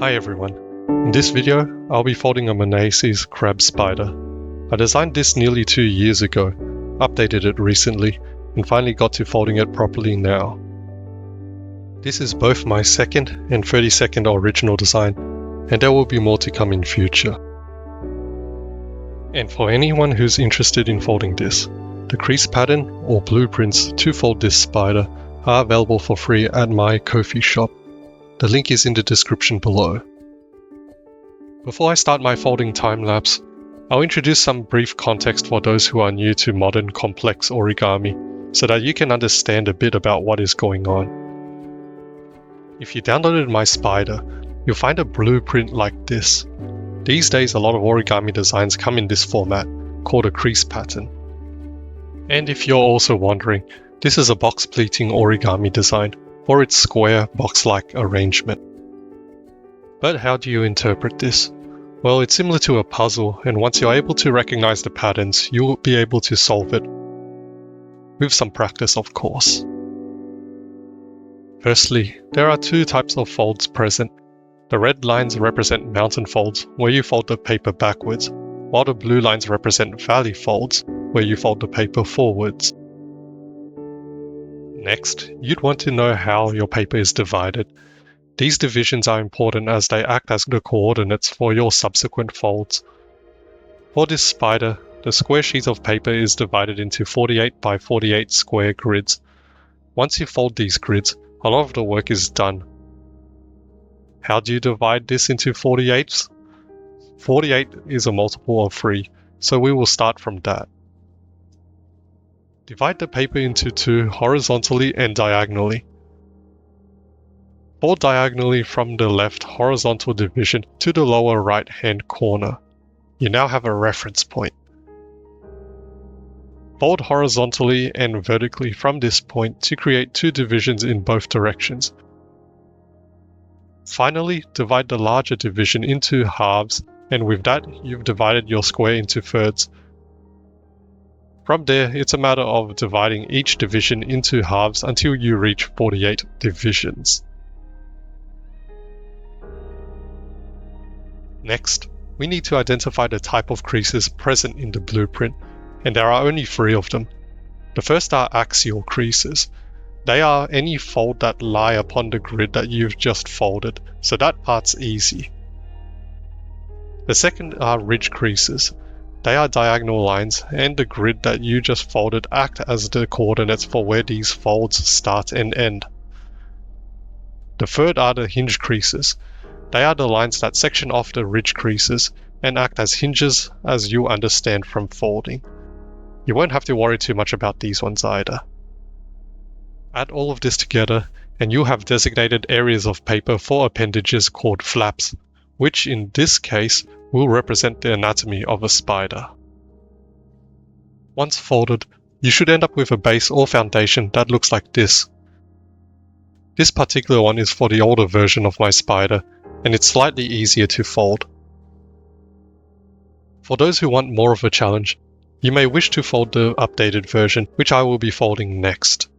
Hi everyone. In this video, I'll be folding a Monaeses Crab Spider. I designed this nearly 2 years ago, updated it recently, and finally got to folding it properly now. This is both my second and 32nd original design, and there will be more to come in future. And for anyone who's interested in folding this, the crease pattern or blueprints to fold this spider are available for free at my Ko-fi shop. The link is in the description below. Before I start my folding time lapse, I'll introduce some brief context for those who are new to modern complex origami, so that you can understand a bit about what is going on. If you downloaded my spider, you'll find a blueprint like this. These days a lot of origami designs come in this format, called a crease pattern. And if you're also wondering, this is a box pleating origami design, for its square, box-like arrangement. But how do you interpret this? Well, it's similar to a puzzle, and once you're able to recognize the patterns, you'll be able to solve it. With some practice, of course. Firstly, there are two types of folds present. The red lines represent mountain folds, where you fold the paper backwards, while the blue lines represent valley folds, where you fold the paper forwards. Next, you'd want to know how your paper is divided. These divisions are important as they act as the coordinates for your subsequent folds. For this spider, the square sheet of paper is divided into 48 by 48 square grids. Once you fold these grids, a lot of the work is done. How do you divide this into 48s? 48 is a multiple of 3, so we will start from that. Divide the paper into 2 horizontally and diagonally. Fold diagonally from the left horizontal division to the lower right hand corner. You now have a reference point. Fold horizontally and vertically from this point to create 2 divisions in both directions. Finally, divide the larger division into halves, and with that, you've divided your square into thirds. From there, it's a matter of dividing each division into halves until you reach 48 divisions. Next, we need to identify the type of creases present in the blueprint, and there are only 3 of them. The first are axial creases. They are any fold that lie upon the grid that you've just folded, so that part's easy. The second are ridge creases. They are diagonal lines, and the grid that you just folded act as the coordinates for where these folds start and end. The third are the hinge creases. They are the lines that section off the ridge creases and act as hinges, as you understand from folding. You won't have to worry too much about these ones either. Add all of this together, and you have designated areas of paper for appendages called flaps, which in this case will represent the anatomy of a spider. Once folded, you should end up with a base or foundation that looks like this. This particular one is for the older version of my spider, and it's slightly easier to fold. For those who want more of a challenge, you may wish to fold the updated version, which I will be folding next.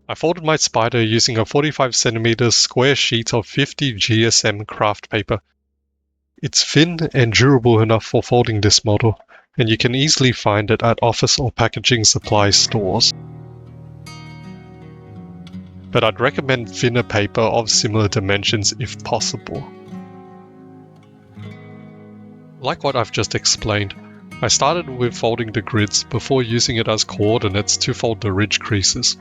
I folded my spider using a 45cm square sheet of 50 GSM Kraft paper. It's thin and durable enough for folding this model, and you can easily find it at office or packaging supply stores. But I'd recommend thinner paper of similar dimensions if possible. Like what I've just explained, I started with folding the grids before using it as coordinates to fold the ridge creases.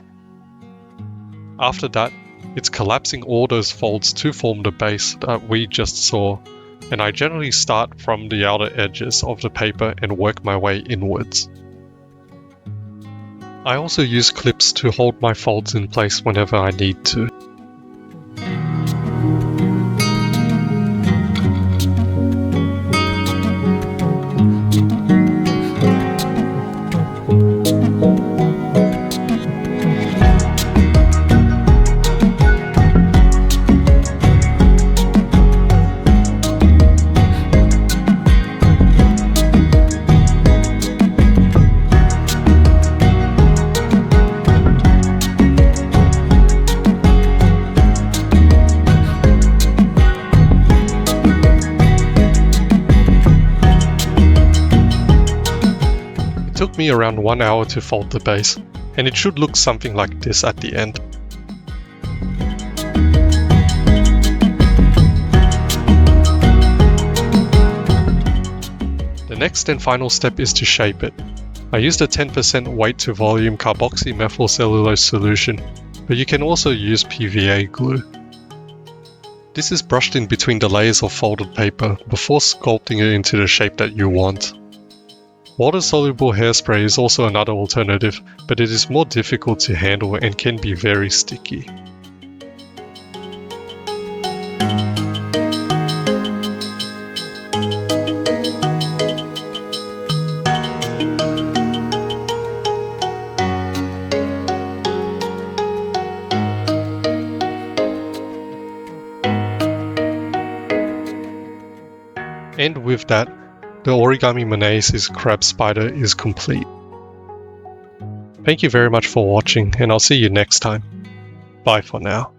After that, it's collapsing all those folds to form the base that we just saw, and I generally start from the outer edges of the paper and work my way inwards. I also use clips to hold my folds in place whenever I need to. me around 1 hour to fold the base, and it should look something like this at the end. The next and final step is to shape it. I used a 10% weight to volume carboxymethyl cellulose solution, but you can also use PVA glue. This is brushed in between the layers of folded paper before sculpting it into the shape that you want. Water-soluble hairspray is also another alternative, but it is more difficult to handle and can be very sticky. And with that, the Origami Monaeses Crab Spider is complete. Thank you very much for watching, and I'll see you next time. Bye for now.